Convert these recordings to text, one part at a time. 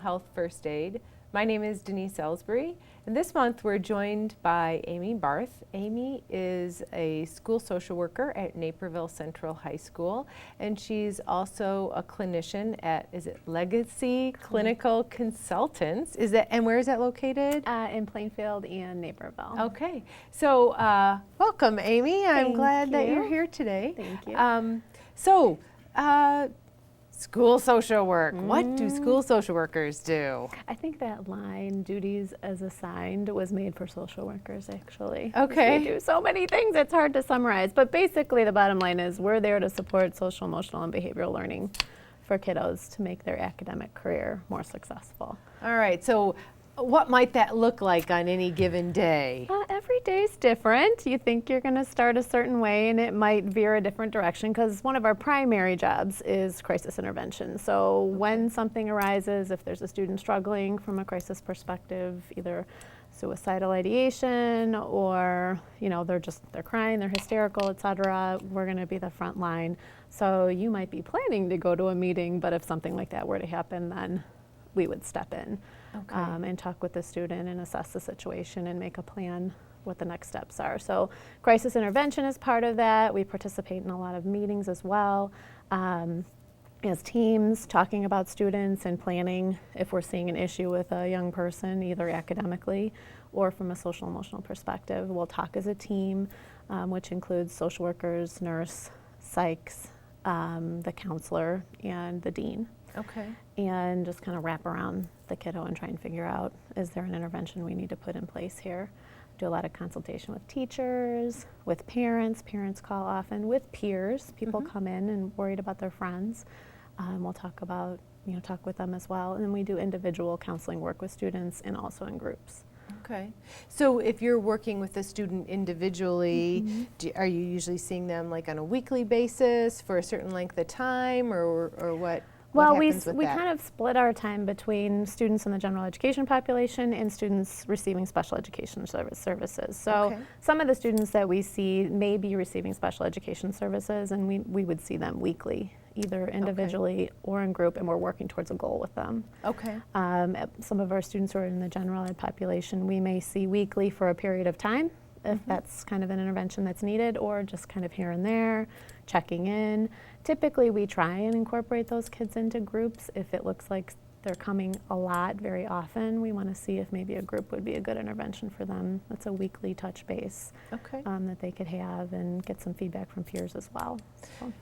health first aid. My name is Denise Ellsbury, and this month we're joined by Amy Barth. Amy is a school social worker at Naperville Central High School, and she's also a clinician at, is it Legacy Clinical Consultants? Is that, and where is that located? In Plainfield and Naperville. Okay, so welcome, Amy. I'm glad that you're here today. Thank you. School social work. What do school social workers do? I think that line, duties as assigned, was made for social workers, actually. Okay. We do so many things, it's hard to summarize. But basically, the bottom line is we're there to support social, emotional, and behavioral learning for kiddos to make their academic career more successful. All right, so what might that look like on any given day? Every day's different. You think you're going to start a certain way and it might veer a different direction because one of our primary jobs is crisis intervention. So when something arises, if there's a student struggling from a crisis perspective, either suicidal ideation or they're crying, they're hysterical, etc., we're going to be the front line. So you might be planning to go to a meeting, but if something like that were to happen, then we would step in. Okay. And talk with the student and assess the situation and make a plan what the next steps are. So crisis intervention is part of that. We participate in a lot of meetings as well as teams, talking about students and planning if we're seeing an issue with a young person, either academically or from a social emotional perspective. We'll talk as a team, which includes social workers, nurse, psychs, the counselor, and the dean. Okay. And just kind of wrap around the kiddo and try and figure out, is there an intervention we need to put in place here? Do a lot of consultation with teachers, with parents. Parents call often, with peers. People come in and worried about their friends. We'll talk with them as well. And then we do individual counseling work with students and also in groups. Okay. So if you're working with a student individually, are you usually seeing them like on a weekly basis for a certain length of time or what? Well, we kind of split our time between students in the general education population and students receiving special education services. So some of the students that we see may be receiving special education services, and we would see them weekly, either individually or in group, and we're working towards a goal with them. Okay. Some of our students who are in the general ed population, we may see weekly for a period of time, if that's kind of an intervention that's needed, or just kind of here and there, checking in. Typically, we try and incorporate those kids into groups. If it looks like they're coming a lot very often, we want to see if maybe a group would be a good intervention for them. That's a weekly touch base that they could have and get some feedback from peers as well.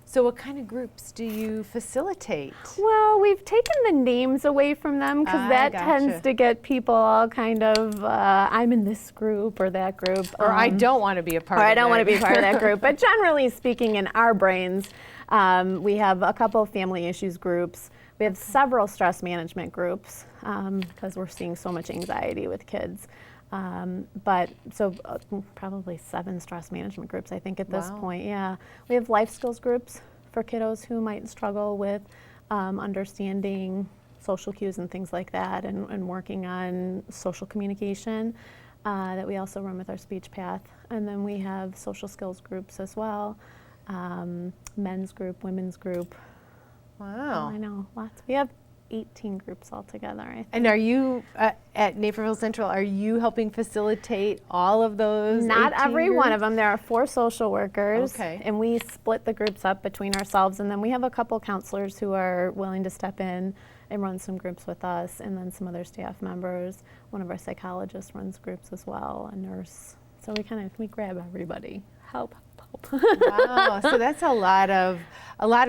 So what kind of groups do you facilitate? Well, we've taken the names away from them because that tends to get people all kind of, I'm in this group or that group. Or I don't want to be a part of it. Or I don't want to be part of that group. But generally speaking, in our brains, we have a couple of family issues groups. We have several stress management groups because we're seeing so much anxiety with kids. Probably 7 stress management groups, I think, at this point. Yeah, we have life skills groups for kiddos who might struggle with understanding social cues and things like that, and working on social communication that we also run with our speech path. And then we have social skills groups as well, men's group, women's group. Wow. I know, lots. We have 18 groups altogether, I think. And are you, at Naperville Central, are you helping facilitate all of those? Not 18 every groups? one of them. There are 4 social workers. Okay. And we split the groups up between ourselves. And then we have a couple counselors who are willing to step in and run some groups with us, and then some other staff members. One of our psychologists runs groups as well, a nurse. So we grab everybody. Help. Wow, so that's a lot of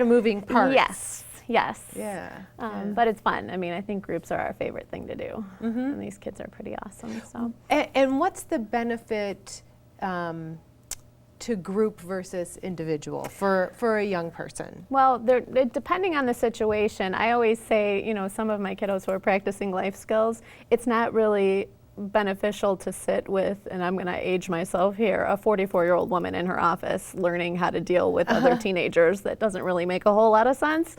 moving parts. Yes. Yeah. But it's fun. I mean, I think groups are our favorite thing to do, and these kids are pretty awesome. So. And what's the benefit to group versus individual for a young person? Well, depending on the situation, I always say, some of my kiddos who are practicing life skills, it's not really beneficial to sit with, and I'm going to age myself here, a 44-year-old woman in her office learning how to deal with other teenagers. That doesn't really make a whole lot of sense.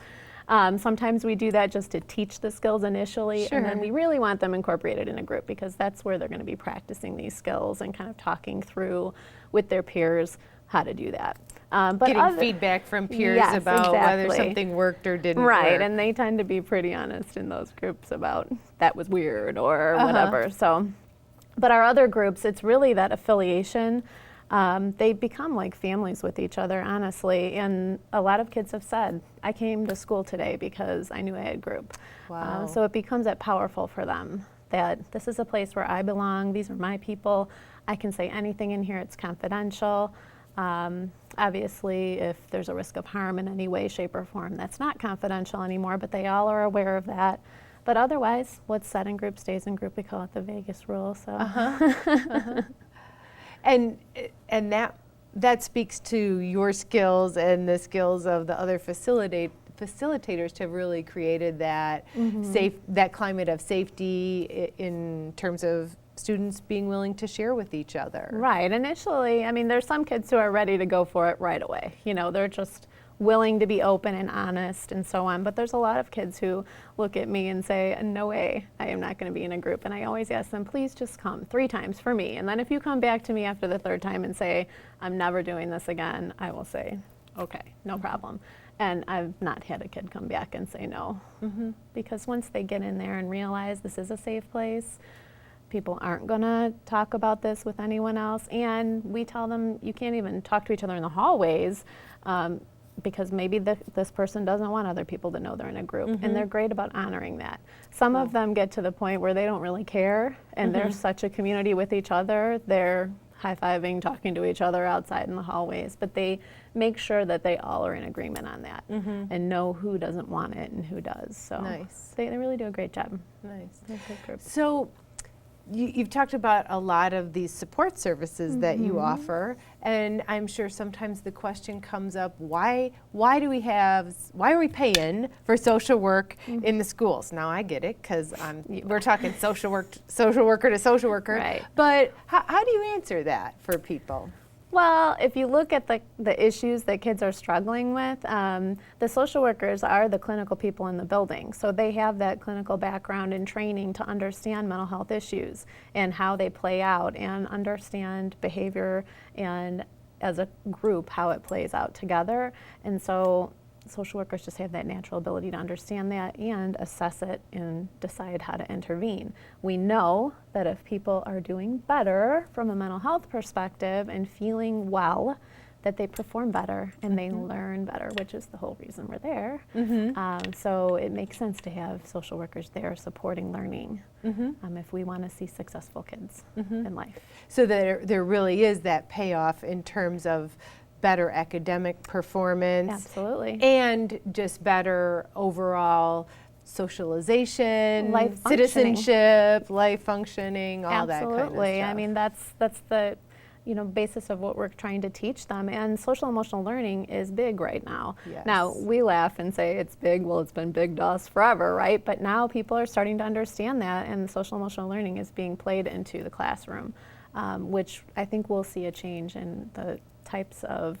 Sometimes we do that just to teach the skills initially, and then we really want them incorporated in a group because that's where they're going to be practicing these skills and kind of talking through with their peers how to do that. But Getting feedback from peers Yes, about whether exactly. something worked or didn't Right, work. and they tend to be pretty honest in those groups about that was weird or whatever. So, but our other groups, it's really that affiliation. They become like families with each other, honestly. And a lot of kids have said, I came to school today because I knew I had group. Wow. So it becomes that powerful for them that this is a place where I belong. These are my people. I can say anything in here. It's confidential. Obviously, if there's a risk of harm in any way, shape, or form, that's not confidential anymore, but they all are aware of that. But otherwise, what's said in group stays in group. We call it the Vegas rule. So. And that speaks to your skills and the skills of the other facilitators to have really created that that climate of safety in terms of students being willing to share with each other. Right. Initially, I mean, there's some kids who are ready to go for it right away. You know, they're just willing to be open and honest and so on. But there's a lot of kids who look at me and say, no way, I am not going to be in a group. And I always ask them, please just come 3 times for me. And then if you come back to me after the 3rd time and say, I'm never doing this again, I will say, okay, no problem. And I've not had a kid come back and say no. Because once they get in there and realize this is a safe place, people aren't going to talk about this with anyone else. And we tell them you can't even talk to each other in the hallways because maybe this person doesn't want other people to know they're in a group. And they're great about honoring that. Some of them get to the point where they don't really care and they're such a community with each other. They're high-fiving, talking to each other outside in the hallways. But they make sure that they all are in agreement on that and know who doesn't want it and who does. So Nice. they really do a great job. Nice. They're a good group. So you've talked about a lot of these support services that you offer, and I'm sure sometimes the question comes up, why are we paying for social work in the schools? Now I get it, because we're talking social worker to social worker, Right. but how do you answer that for people? Well, if you look at the issues that kids are struggling with, the social workers are the clinical people in the building. So they have that clinical background and training to understand mental health issues and how they play out and understand behavior and as a group how it plays out together. And so social workers just have that natural ability to understand that and assess it and decide how to intervene. We know that if people are doing better from a mental health perspective and feeling well, that they perform better and they learn better, which is the whole reason we're there. So it makes sense to have social workers there supporting learning if we want to see successful kids in life. So there really is that payoff in terms of better academic performance. Absolutely. And just better overall socialization, Life functioning. citizenship, life functioning, all that kind of Absolutely. stuff. I mean, that's the basis of what we're trying to teach them. And social emotional learning is big right now. Yes. Now, we laugh and say it's big. Well, it's been big to us forever, right? But now people are starting to understand that, and social emotional learning is being played into the classroom, which I think we'll see a change in the types of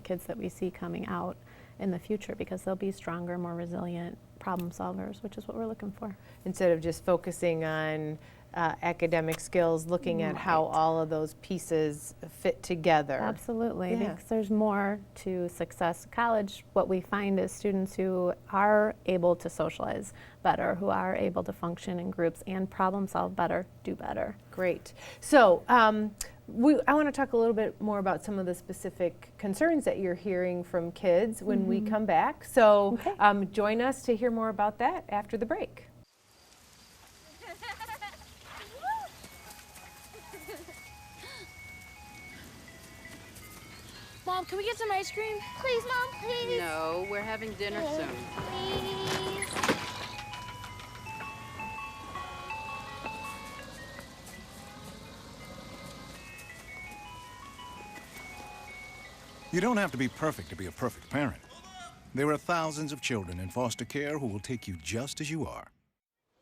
kids that we see coming out in the future, because they'll be stronger, more resilient problem solvers, which is what we're looking for. Instead of just focusing on academic skills, looking at how all of those pieces fit together. Absolutely, Yeah. because there's more to success. College, what we find is students who are able to socialize better, who are able to function in groups and problem solve better, do better. Great. So I want to talk a little bit more about some of the specific concerns that you're hearing from kids when we come back. So join us to hear more about that after the break. Mom, can we get some ice cream? Please, Mom, please. No, we're having dinner soon. Please. You don't have to be perfect to be a perfect parent. There are thousands of children in foster care who will take you just as you are.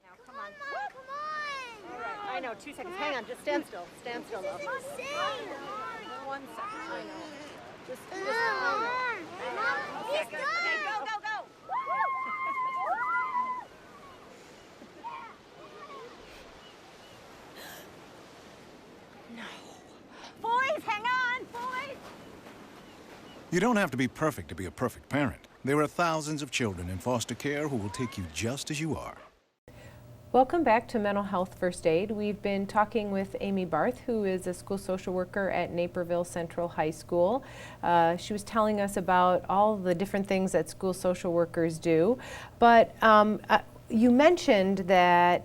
Now, come on. Come on. All right, I know, 2 seconds. Hang on, just stand still. Stand still, love. Insane. 1 second, I know. Just Mom, okay, he's good. done. Okay, go, go, go. No. Boys, hang on, boys. You don't have to be perfect to be a perfect parent. There are thousands of children in foster care who will take you just as you are. Welcome back to Mental Health First Aid. We've been talking with Amy Barth, who is a school social worker at Naperville Central High School. She was telling us about all the different things that school social workers do. But you mentioned that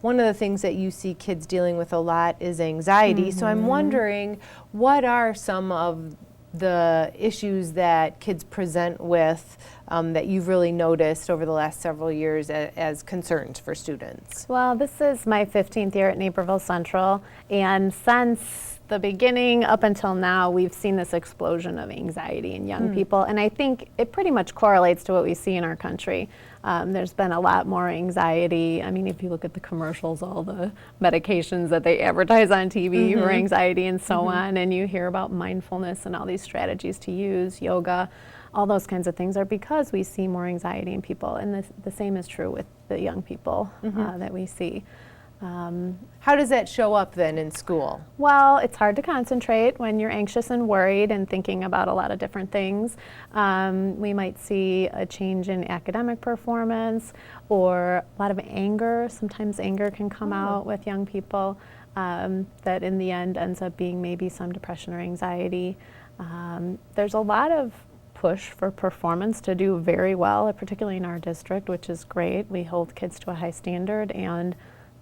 one of the things that you see kids dealing with a lot is anxiety. So I'm wondering, what are some of the issues that kids present with that you've really noticed over the last several years as concerns for students? Well, this is my 15th year at Naperville Central, and since the beginning up until now, we've seen this explosion of anxiety in young people, and I think it pretty much correlates to what we see in our country. There's been a lot more anxiety. I mean, if you look at the commercials, all the medications that they advertise on TV for anxiety and so on, and you hear about mindfulness and all these strategies to use, yoga, all those kinds of things are because we see more anxiety in people, and the same is true with the young people that we see. How does that show up then in school? Well, it's hard to concentrate when you're anxious and worried and thinking about a lot of different things. We might see a change in academic performance or a lot of anger. Sometimes anger can come out with young people that in the end ends up being maybe some depression or anxiety. There's a lot of push for performance to do very well, particularly in our district, which is great. We hold kids to a high standard and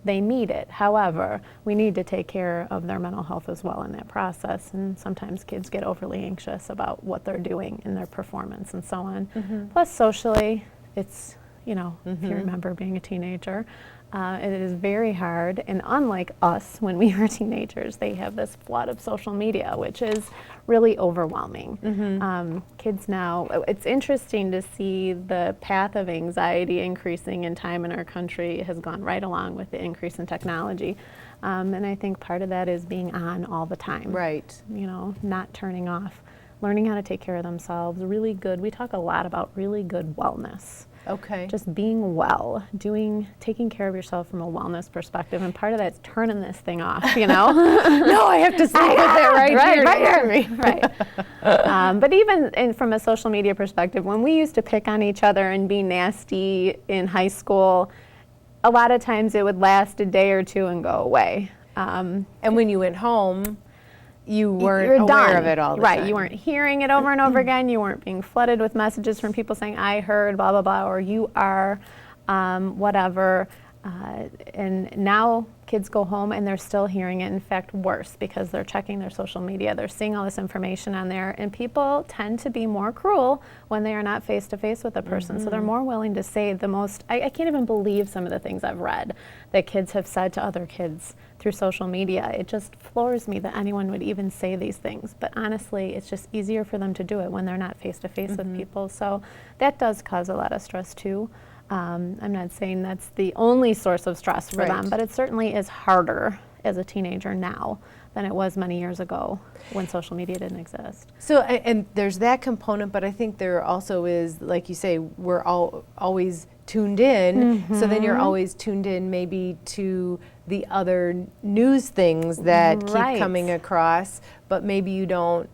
they meet it. However, we need to take care of their mental health as well in that process, and sometimes kids get overly anxious about what they're doing in their performance and so on. Plus socially, it's, you know, if you remember being a teenager, it is very hard, and unlike us when we were teenagers, they have this flood of social media, which is really overwhelming. Kids now, it's interesting to see the path of anxiety increasing in time in our country has gone right along with the increase in technology. And I think part of that is being on all the time. Right. You know, not turning off, learning how to take care of themselves, really good. We talk a lot about really good wellness. Okay. Just being well, taking care of yourself from a wellness perspective, and part of that's turning this thing off, you know? No, I have to sleep with it right here. Right. But even from a social media perspective, when we used to pick on each other and be nasty in high school, a lot of times it would last a day or two and go away. And when you went home, you weren't You're aware done. of it all the right. time. You weren't hearing it over and over again. You weren't being flooded with messages from people saying, I heard, blah, blah, blah, or you are, whatever. And now kids go home and they're still hearing it. In fact, worse, because they're checking their social media. They're seeing all this information on there. And people tend to be more cruel when they are not face-to-face with a person. So they're more willing to say the most, I can't even believe some of the things I've read that kids have said to other kids through social media. It just floors me that anyone would even say these things. But honestly, it's just easier for them to do it when they're not face-to-face with people. So that does cause a lot of stress too. I'm not saying that's the only source of stress for them, but it certainly is harder as a teenager now than it was many years ago when social media didn't exist. So, and there's that component, but I think there also is, like you say, we're always tuned in, so then you're always tuned in maybe to the other news things that keep coming across, but maybe you don't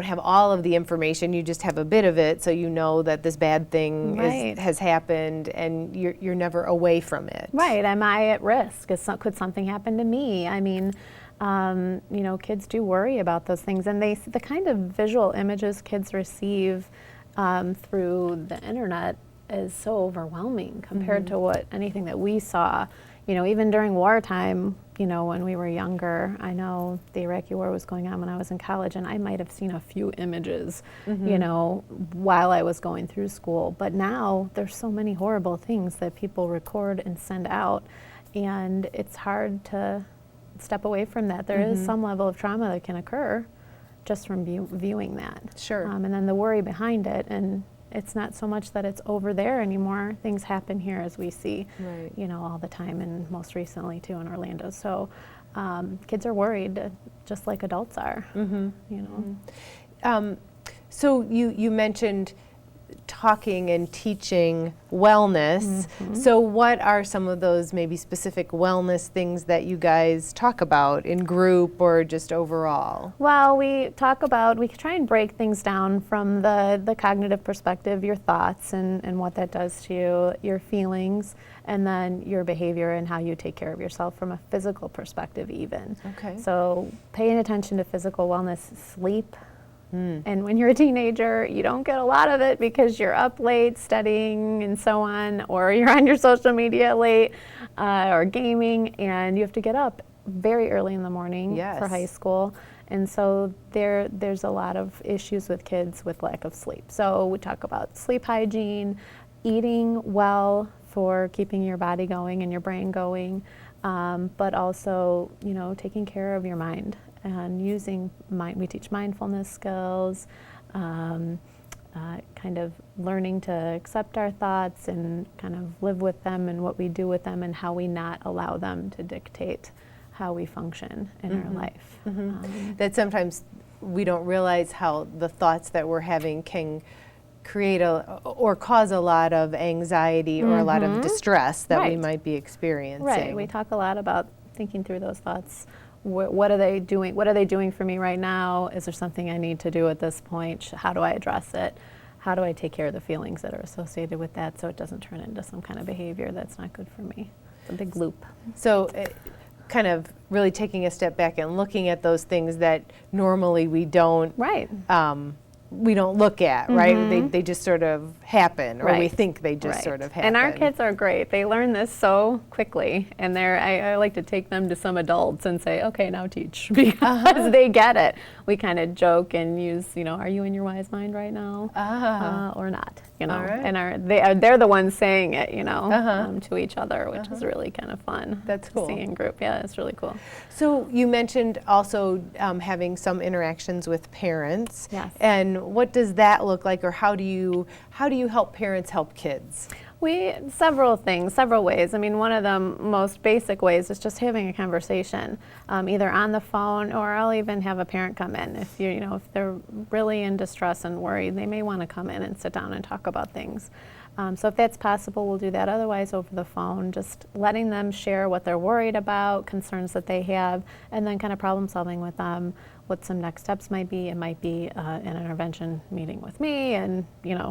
have all of the information, you just have a bit of it, so you know that this bad thing has happened and you're never away from it. Right, am I at risk? Could something happen to me? I mean, you know, kids do worry about those things, and the kind of visual images kids receive through the internet is so overwhelming compared to anything that we saw. You know, even during wartime, you know, when we were younger, I know the Iraqi war was going on when I was in college, and I might have seen a few images, you know, while I was going through school. But now there's so many horrible things that people record and send out, and it's hard to step away from that. There is some level of trauma that can occur just from viewing that. Sure. And then the worry behind it, and it's not so much that it's over there anymore. Things happen here, as we see, you know, all the time, and most recently too in Orlando. So kids are worried, just like adults are. You know. So you mentioned talking and teaching wellness. So what are some of those maybe specific wellness things that you guys talk about in group or just overall? Well, we try and break things down from the cognitive perspective, your thoughts and what that does to you, your feelings, and then your behavior and how you take care of yourself from a physical perspective even. Okay. So paying attention to physical wellness, sleep. And when you're a teenager, you don't get a lot of it because you're up late studying and so on, or you're on your social media late or gaming, and you have to get up very early in the morning for high school. And so there's a lot of issues with kids with lack of sleep. So we talk about sleep hygiene, eating well for keeping your body going and your brain going, but also, taking care of your mind. And we teach mindfulness skills, kind of learning to accept our thoughts and kind of live with them and what we do with them and how we not allow them to dictate how we function in our life. That sometimes we don't realize how the thoughts that we're having can create or cause a lot of anxiety or a lot of distress that we might be experiencing. Right. We talk a lot about thinking through those thoughts. What are they doing? What are they doing for me right now? Is there something I need to do at this point? How do I address it? How do I take care of the feelings that are associated with that so it doesn't turn into some kind of behavior that's not good for me? It's a big loop. So kind of really taking a step back and looking at those things that normally we don't look at, right? They just sort of happen, or we think they just sort of happen. And our kids are great. They learn this so quickly, and I like to take them to some adults and say, okay, now teach, because they get it. We kind of joke and use, are you in your wise mind right now, or not? Right. And they're the ones saying it, to each other, which is really kind of fun. That's cool. To see in group, yeah, it's really cool. So you mentioned also having some interactions with parents. Yes. And what does that look like, or how do you help parents help kids? Several things, several ways. I mean, one of the most basic ways is just having a conversation, either on the phone, or I'll even have a parent come in. If if they're really in distress and worried, they may want to come in and sit down and talk about things. So if that's possible, we'll do that. Otherwise, over the phone, just letting them share what they're worried about, concerns that they have, and then kind of problem solving with them, what some next steps might be. It might be an intervention meeting with me and,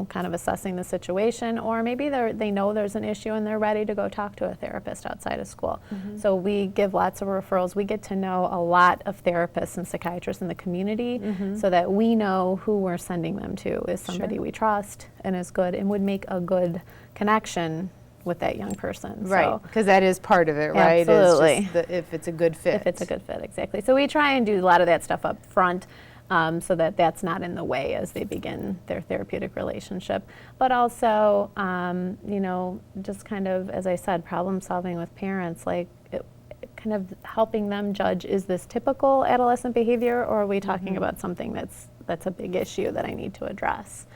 kind of assessing the situation. Or maybe they know there's an issue and they're ready to go talk to a therapist outside of school. So we give lots of referrals. We get to know a lot of therapists and psychiatrists in the community so that we know who we're sending them to is somebody we trust and is good and would make a good connection with that young person. Right, because that is part of it, right? Absolutely. It's just if it's a good fit. If it's a good fit, exactly. So we try and do a lot of that stuff up front so that that's not in the way as they begin their therapeutic relationship. But also, just kind of, as I said, problem solving with parents, kind of helping them judge, is this typical adolescent behavior, or are we talking about something that's a big issue that I need to address?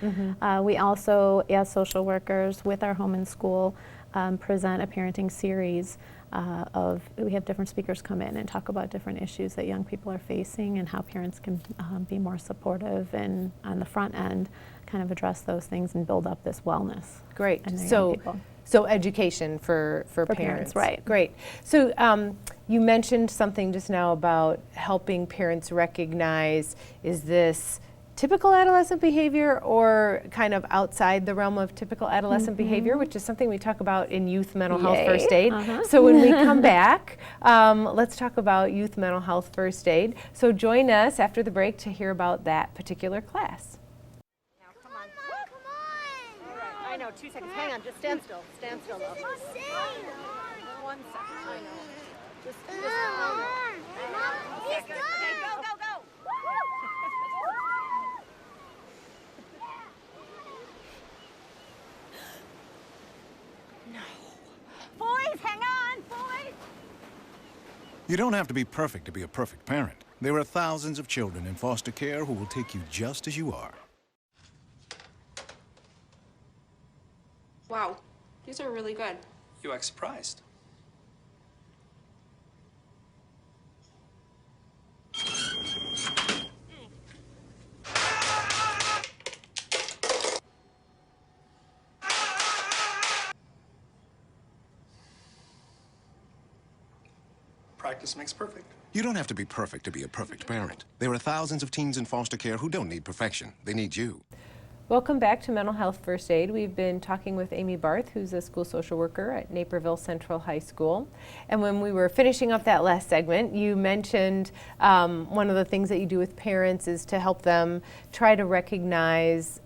We also, as social workers with our home and school, present a parenting series we have different speakers come in and talk about different issues that young people are facing and how parents can be more supportive and on the front end kind of address those things and build up this wellness. Great. in their young people. So education for parents, right. Great. So you mentioned something just now about helping parents recognize, is this typical adolescent behavior or kind of outside the realm of typical adolescent behavior, which is something we talk about in youth mental health first aid. So when we come back, let's talk about youth mental health first aid. So join us after the break to hear about that particular class. Come on. All right, I know, 2 seconds. Hang on, just stand still. Stand still, though. 1 second. I know. Just He's done. Okay, go. Boys, hang on, boys! You don't have to be perfect to be a perfect parent. There are thousands of children in foster care who will take you just as you are. Wow, these are really good. You act surprised. Practice makes perfect. You don't have to be perfect to be a perfect parent. There are thousands of teens in foster care who don't need perfection. They need you. Welcome back to Mental Health First Aid. We've been talking with Amy Barth, who's a school social worker at Naperville Central High School. And when we were finishing up that last segment, you mentioned one of the things that you do with parents is to help them try to recognize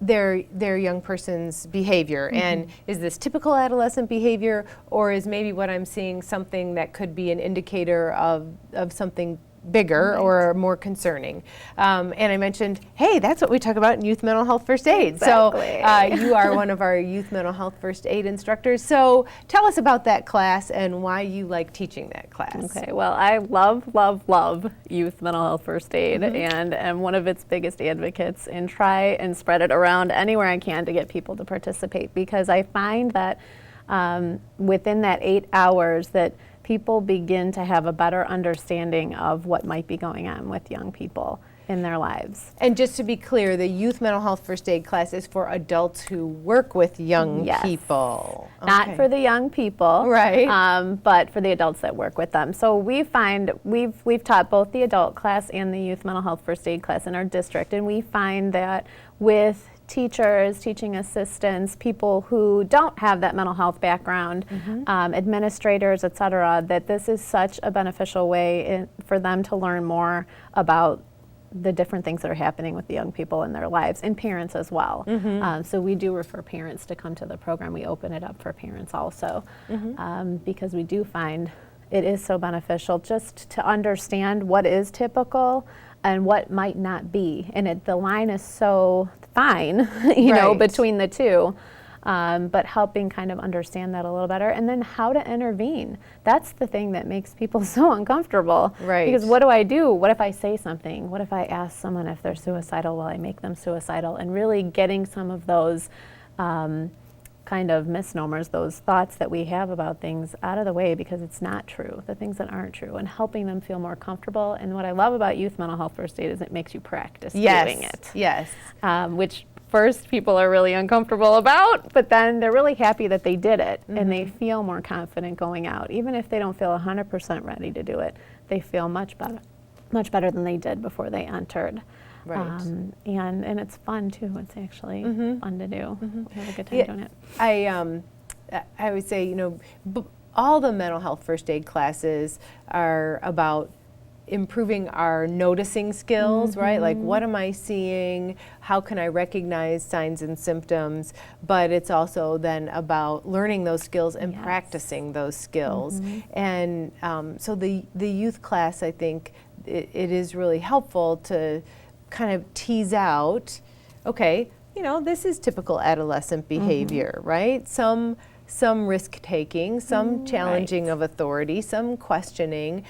their young person's behavior. And is this typical adolescent behavior, or is maybe what I'm seeing something that could be an indicator of something bigger or more concerning? And I mentioned, hey, that's what we talk about in Youth Mental Health First Aid. Exactly. So you are one of our Youth Mental Health First Aid instructors. So tell us about that class and why you like teaching that class. Okay, well, I love Youth Mental Health First Aid, and am one of its biggest advocates, and try and spread it around anywhere I can to get people to participate, because I find that within that 8 hours that people begin to have a better understanding of what might be going on with young people in their lives. And just to be clear, the Youth Mental Health First Aid class is for adults who work with young people. Not for the young people, Right. But for the adults that work with them. So we find we've taught both the adult class and the Youth Mental Health First Aid class in our district, and we find that with teachers, teaching assistants, people who don't have that mental health background, administrators, et cetera, that this is such a beneficial way for them to learn more about the different things that are happening with the young people in their lives, and parents as well. So we do refer parents to come to the program. We open it up for parents also, because we do find it is so beneficial just to understand what is typical and what might not be. And the line is so fine, you know, between the two. But helping kind of understand that a little better, and then how to intervene. That's the thing that makes people so uncomfortable. Right. Because what do I do? What if I say something? What if I ask someone if they're suicidal? Will I make them suicidal? And really getting some of those kind of misnomers, those thoughts that we have about things out of the way, because it's not true, the things that aren't true, and helping them feel more comfortable. And what I love about Youth Mental Health First Aid is it makes you practice doing it. Yes. Which first people are really uncomfortable about, but then they're really happy that they did it, and they feel more confident going out. Even if they don't feel 100% ready to do it, they feel much better than they did before they entered. Right. And it's fun too. It's actually fun to do. We have a good time doing it. I would say, you know, all the mental health first aid classes are about improving our noticing skills, right? Like, what am I seeing? How can I recognize signs and symptoms? But it's also then about learning those skills and practicing those skills. And so the youth class, I think, it is really helpful to kind of tease out, okay, you know, this is typical adolescent behavior, right? Some risk taking, some challenging of authority, some questioning.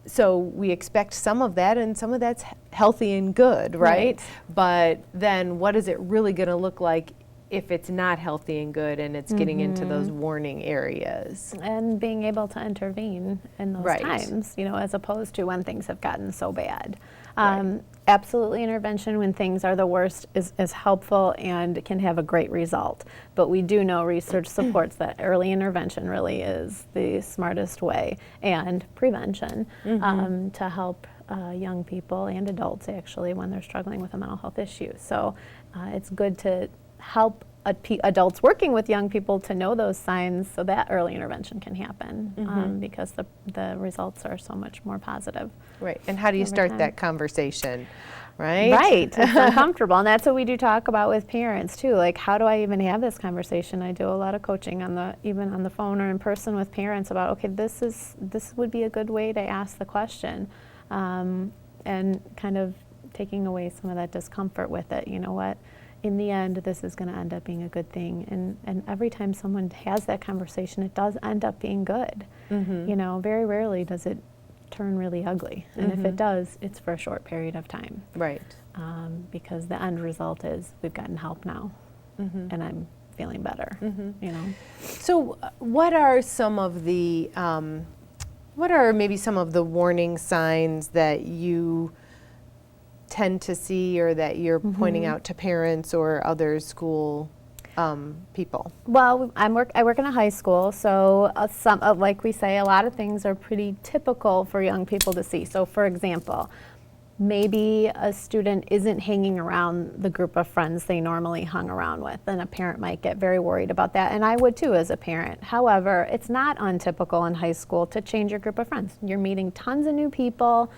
So we expect some of that, and some of that's healthy and good, right? But then what is it really going to look like if it's not healthy and good, and it's getting into those warning areas? And being able to intervene in those times, you know, as opposed to when things have gotten so bad. Absolutely, intervention when things are the worst is helpful and can have a great result. But we do know research supports that early intervention really is the smartest way, and prevention to help young people and adults actually when they're struggling with a mental health issue. So it's good to help adults working with young people to know those signs so that early intervention can happen, because the results are so much more positive. Right, and how do you start that conversation, right? Right, it's uncomfortable, and that's what we do talk about with parents too. Like, how do I even have this conversation? I do a lot of coaching even on the phone or in person with parents about, okay, this would be a good way to ask the question, and kind of taking away some of that discomfort with it. You know what? In the end, this is going to end up being a good thing. And every time someone has that conversation, it does end up being good. You know, very rarely does it turn really ugly. And if it does, it's for a short period of time. Right. Because the end result is we've gotten help now, and I'm feeling better, you know. So what are some of the, what are maybe some of the warning signs that you tend to see, or that you're pointing out to parents or other school people? Well, I work in a high school, so like we say, a lot of things are pretty typical for young people to see. So, for example, maybe a student isn't hanging around the group of friends they normally hung around with, and a parent might get very worried about that, and I would too as a parent. However, it's not untypical in high school to change your group of friends. You're meeting tons of new people,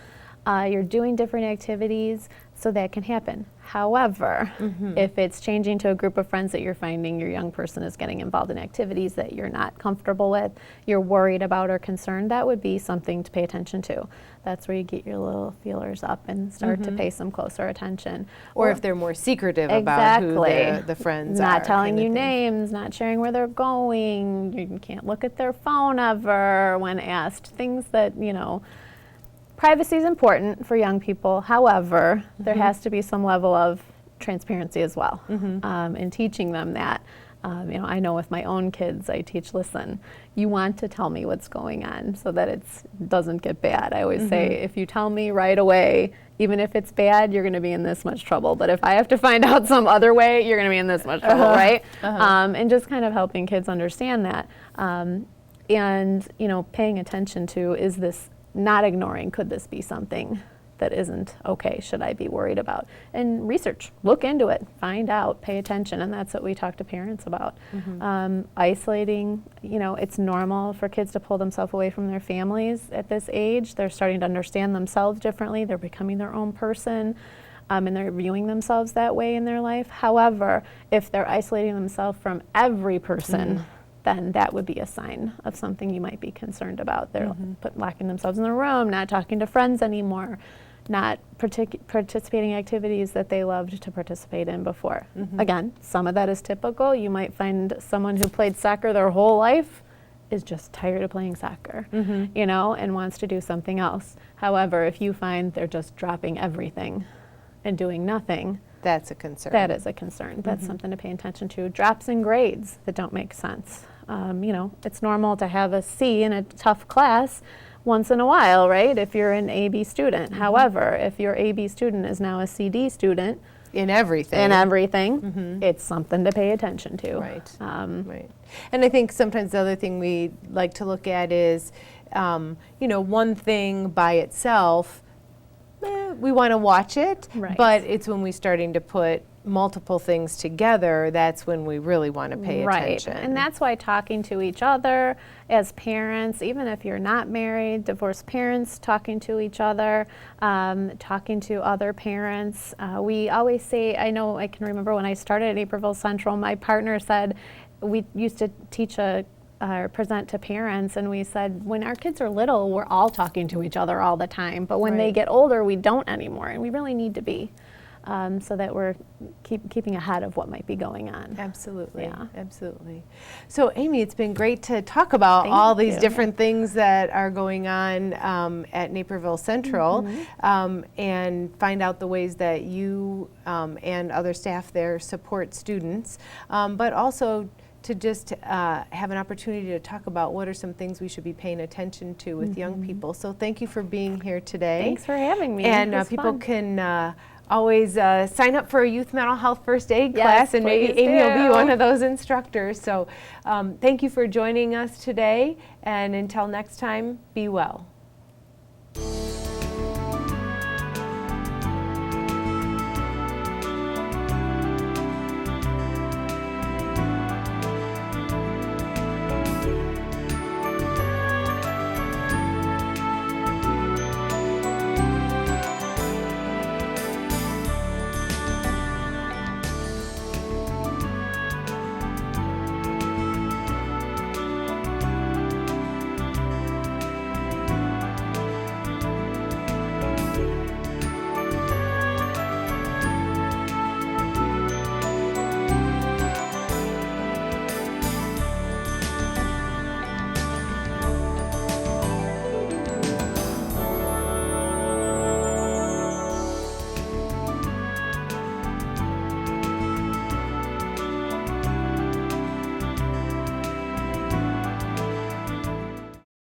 you're doing different activities, so that can happen. However, if it's changing to a group of friends that you're finding your young person is getting involved in activities that you're not comfortable with, you're worried about or concerned, that would be something to pay attention to. That's where you get your little feelers up and start to pay some closer attention. Or if they're more secretive about who the friends are. Not telling kind of you thing. names, not sharing where they're going, you can't look at their phone ever when asked. Things that, privacy is important for young people. However, there has to be some level of transparency as well in teaching them that. I know with my own kids, I teach, listen, you want to tell me what's going on so that it doesn't get bad. I always say, if you tell me right away, even if it's bad, you're going to be in this much trouble. But if I have to find out some other way, you're going to be in this much trouble, right? And just kind of helping kids understand that. And, paying attention to, is this, not ignoring, could this be something that isn't okay, should I be worried about? And research, look into it, find out, pay attention, and that's what we talk to parents about. Isolating, it's normal for kids to pull themselves away from their families at this age. They're starting to understand themselves differently, they're becoming their own person, and they're viewing themselves that way in their life. However, if they're isolating themselves from every person, then that would be a sign of something you might be concerned about. They're locking themselves in the room, not talking to friends anymore, not participating in activities that they loved to participate in before. Again, some of that is typical. You might find someone who played soccer their whole life is just tired of playing soccer, and wants to do something else. However, if you find they're just dropping everything and doing nothing, that's a concern. that is a concern. That's something to pay attention to. Drops in grades that don't make sense. It's normal to have a C in a tough class once in a while, right? If you're an AB student. However, if your AB student is now a CD student, in everything, it's something to pay attention to. Right. Right. And I think sometimes the other thing we like to look at is, one thing by itself, we want to watch it, but it's when we're starting to put multiple things together, that's when we really want to pay attention. And that's why talking to each other as parents, even if you're not married, divorced parents, talking to each other, talking to other parents. We always say, I can remember when I started at Naperville Central, my partner said, we used to teach present to parents, and we said, when our kids are little, we're all talking to each other all the time, but when they get older, we don't anymore, and we really need to be. So that we're keeping ahead of what might be going on. Absolutely, Yeah. absolutely. So Amy, it's been great to talk about all these different things that are going on at Naperville Central and find out the ways that you and other staff there support students, but also to just have an opportunity to talk about what are some things we should be paying attention to with young people. So thank you for being here today. Thanks for having me. And people can always sign up for a youth mental health first aid class, and maybe Amy will be one of those instructors. So thank you for joining us today, and until next time, be well.